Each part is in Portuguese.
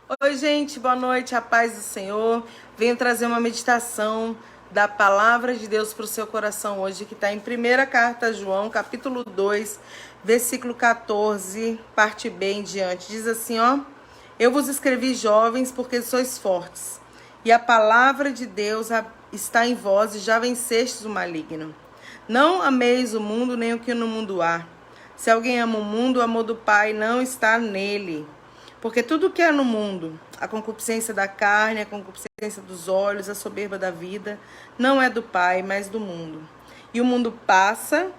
Oi, gente, boa noite, a paz do Senhor. Venho trazer uma meditação da palavra de Deus para o seu coração hoje, que está em 1ª carta a João, capítulo 2, versículo 14, parte B em diante. Diz assim, ó: Eu vos escrevi, jovens, porque sois fortes, e a palavra de Deus está em vós, e já vencestes o maligno. Não ameis o mundo, nem o que no mundo há. Se alguém ama o mundo, o amor do Pai não está nele. Porque tudo que é no mundo, a concupiscência da carne, a concupiscência dos olhos, a soberba da vida, não é do Pai, mas do mundo. E o mundo passa,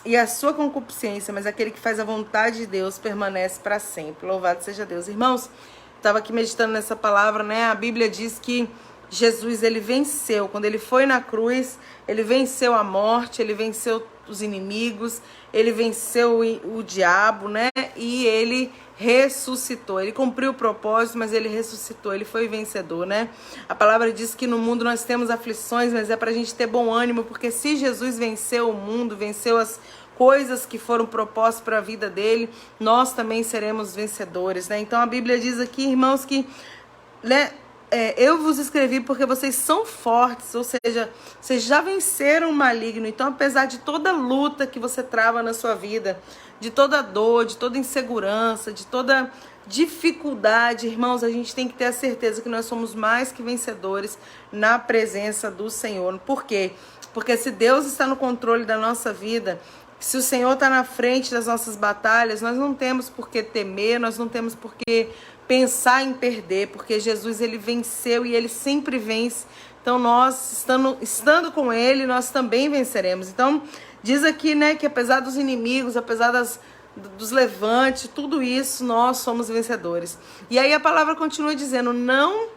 e a sua concupiscência, mas aquele que faz a vontade de Deus permanece para sempre. Louvado seja Deus. Irmãos, estava aqui meditando nessa palavra, né? A Bíblia diz que Jesus, ele venceu. Quando ele foi na cruz, ele venceu a morte, ele venceu os inimigos, ele venceu o diabo, né? E ele ressuscitou. Ele cumpriu o propósito, mas ele ressuscitou. Ele foi vencedor, né? A palavra diz que no mundo nós temos aflições, mas é pra gente ter bom ânimo, porque se Jesus venceu o mundo, venceu as coisas que foram propostas para a vida dele, nós também seremos vencedores, né? Então a Bíblia diz aqui, irmãos, que, né, eu vos escrevi porque vocês são fortes, ou seja, vocês já venceram o maligno. Então, apesar de toda luta que você trava na sua vida, de toda dor, de toda insegurança, de toda dificuldade, irmãos, a gente tem que ter a certeza que nós somos mais que vencedores na presença do Senhor. Por quê? Porque se Deus está no controle da nossa vida, se o Senhor está na frente das nossas batalhas, nós não temos por que temer, nós não temos por que pensar em perder, porque Jesus, ele venceu e ele sempre vence. Então nós, estando com ele, nós também venceremos. Então diz aqui, né, que apesar dos inimigos, apesar dos levantes, tudo isso, nós somos vencedores. E aí a palavra continua dizendo: não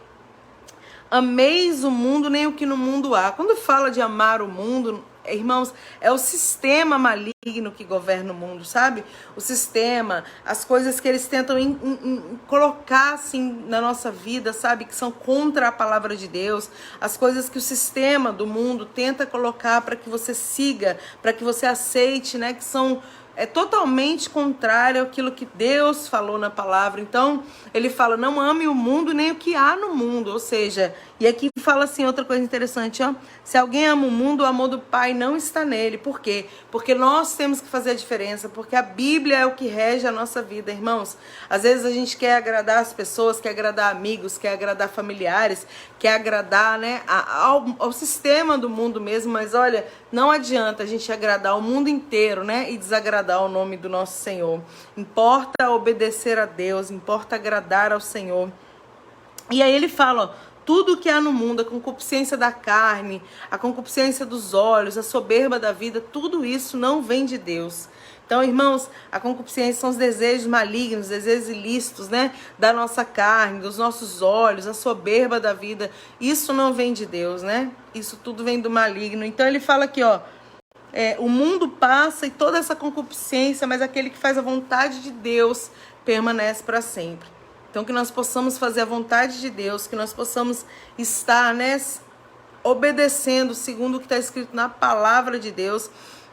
ameis o mundo, nem o que no mundo há. Quando fala de amar o mundo, irmãos, é o sistema maligno que governa o mundo, sabe? O sistema, as coisas que eles tentam colocar assim na nossa vida, sabe? Que são contra a palavra de Deus, as coisas que o sistema do mundo tenta colocar para que você siga, para que você aceite, né? Que são totalmente contrário àquilo que Deus falou na palavra. Então, ele fala: não ame o mundo nem o que há no mundo. Ou seja, e aqui fala assim, outra coisa interessante, ó: se alguém ama o mundo, o amor do Pai não está nele. Por quê? Porque nós temos que fazer a diferença, porque a Bíblia é o que rege a nossa vida, irmãos. Às vezes a gente quer agradar as pessoas, quer agradar amigos, quer agradar familiares, quer agradar, né, ao sistema do mundo mesmo, mas olha, não adianta a gente agradar o mundo inteiro, né, e desagradar o nome do nosso Senhor. Importa obedecer a Deus, importa agradar ao Senhor. E aí ele fala, ó: tudo que há no mundo, a concupiscência da carne, a concupiscência dos olhos, a soberba da vida, tudo isso não vem de Deus. Então, irmãos, a concupiscência são os desejos malignos, desejos ilícitos, né, da nossa carne, dos nossos olhos, a soberba da vida. Isso não vem de Deus, né? Isso tudo vem do maligno. Então ele fala aqui, ó: o mundo passa e toda essa concupiscência, mas aquele que faz a vontade de Deus permanece para sempre. Então, que nós possamos fazer a vontade de Deus, que nós possamos estar, né, obedecendo segundo o que está escrito na palavra de Deus,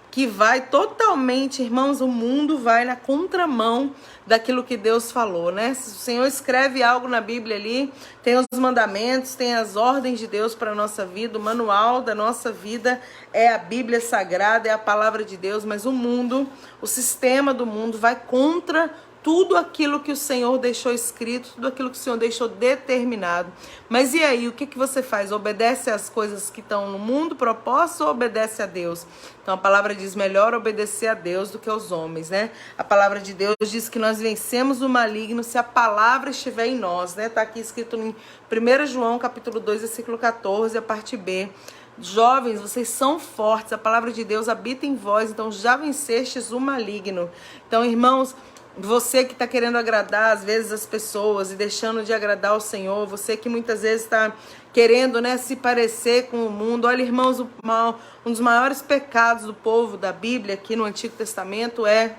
que vai totalmente, irmãos, o mundo vai na contramão daquilo que Deus falou, né? Se o Senhor escreve algo na Bíblia ali, tem os mandamentos, tem as ordens de Deus para a nossa vida, o manual da nossa vida é a Bíblia Sagrada, é a palavra de Deus, mas o mundo, o sistema do mundo vai contra tudo aquilo que o Senhor deixou escrito, tudo aquilo que o Senhor deixou determinado. Mas e aí, o que você faz? Obedece às coisas que estão no mundo proposto ou obedece a Deus? Então a palavra diz: melhor obedecer a Deus do que aos homens, né? A palavra de Deus diz que nós vencemos o maligno se a palavra estiver em nós, né? Tá aqui escrito em 1 João, capítulo 2, versículo 14, a parte B. Jovens, vocês são fortes, a palavra de Deus habita em vós, então já vencestes o maligno. Então, irmãos, você que está querendo agradar às vezes as pessoas e deixando de agradar ao Senhor, você que muitas vezes está querendo, né, se parecer com o mundo. Olha, irmãos, um dos maiores pecados do povo da Bíblia aqui no Antigo Testamento é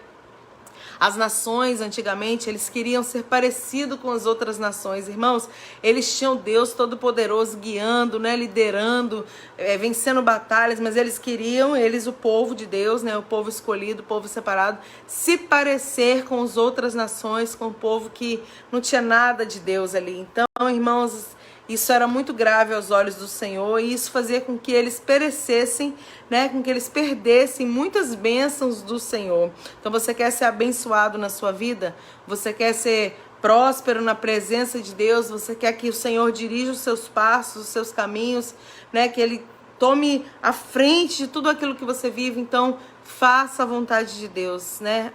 As nações, antigamente, eles queriam ser parecidos com as outras nações. Irmãos, eles tinham Deus Todo-Poderoso guiando, né, liderando, vencendo batalhas, mas eles queriam, o povo de Deus, né, o povo escolhido, o povo separado, se parecer com as outras nações, com o povo que não tinha nada de Deus ali. Então, irmãos, isso era muito grave aos olhos do Senhor e isso fazia com que eles perecessem, né? Com que eles perdessem muitas bênçãos do Senhor. Então você quer ser abençoado na sua vida? Você quer ser próspero na presença de Deus? Você quer que o Senhor dirija os seus passos, os seus caminhos, né? Que Ele tome a frente de tudo aquilo que você vive? Então faça a vontade de Deus, né?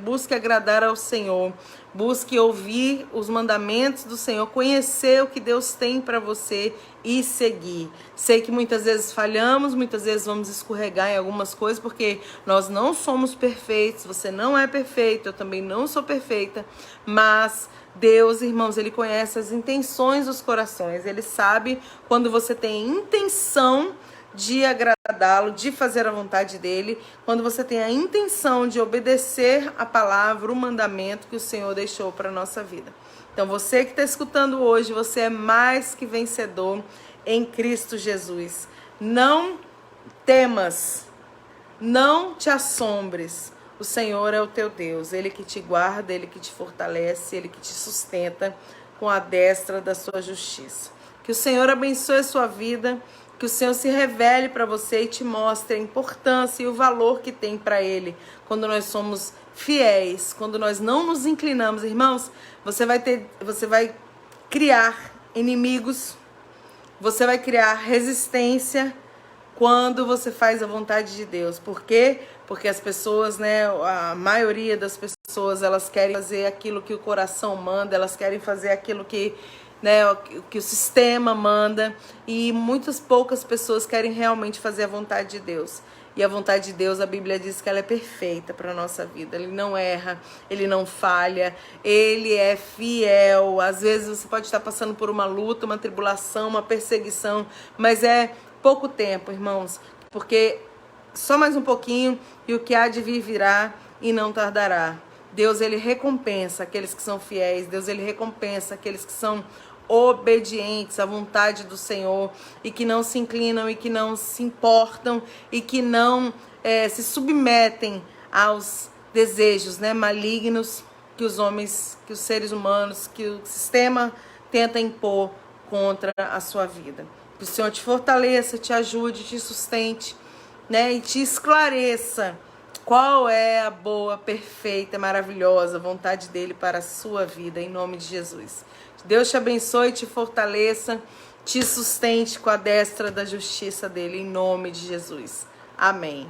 Busque agradar ao Senhor. Busque ouvir os mandamentos do Senhor, conhecer o que Deus tem para você e seguir. Sei que muitas vezes falhamos, muitas vezes vamos escorregar em algumas coisas, porque nós não somos perfeitos, você não é perfeito, eu também não sou perfeita, mas Deus, irmãos, Ele conhece as intenções dos corações, Ele sabe quando você tem intenção de agradá-lo, de fazer a vontade dele, quando você tem a intenção de obedecer a palavra, o mandamento que o Senhor deixou para a nossa vida. Então você que está escutando hoje, você é mais que vencedor em Cristo Jesus. Não temas, não te assombres. O Senhor é o teu Deus, Ele que te guarda, Ele que te fortalece, Ele que te sustenta com a destra da sua justiça. Que o Senhor abençoe a sua vida, que o Senhor se revele para você e te mostre a importância e o valor que tem para Ele quando nós somos fiéis, quando nós não nos inclinamos. Irmãos, você vai criar inimigos, você vai criar resistência quando você faz a vontade de Deus. Por quê? Porque as pessoas, né, a maioria das pessoas, elas querem fazer aquilo que o coração manda, elas querem fazer aquilo que, né, que o sistema manda, e muitas poucas pessoas querem realmente fazer a vontade de Deus. E a vontade de Deus, a Bíblia diz que ela é perfeita para a nossa vida. Ele não erra, Ele não falha, Ele é fiel. Às vezes você pode estar passando por uma luta, uma tribulação, uma perseguição, mas é pouco tempo, irmãos, porque só mais um pouquinho e o que há de vir virá e não tardará. Deus, Ele recompensa aqueles que são fiéis. Deus, Ele recompensa aqueles que são obedientes à vontade do Senhor e que não se inclinam e que não se importam e que não se submetem aos desejos, né, malignos que os homens, que os seres humanos, que o sistema tenta impor contra a sua vida. Que o Senhor te fortaleça, te ajude, te sustente, né, e te esclareça qual é a boa, perfeita, maravilhosa vontade dele para a sua vida, em nome de Jesus. Deus te abençoe, te fortaleça, te sustente com a destra da justiça dele, em nome de Jesus. Amém.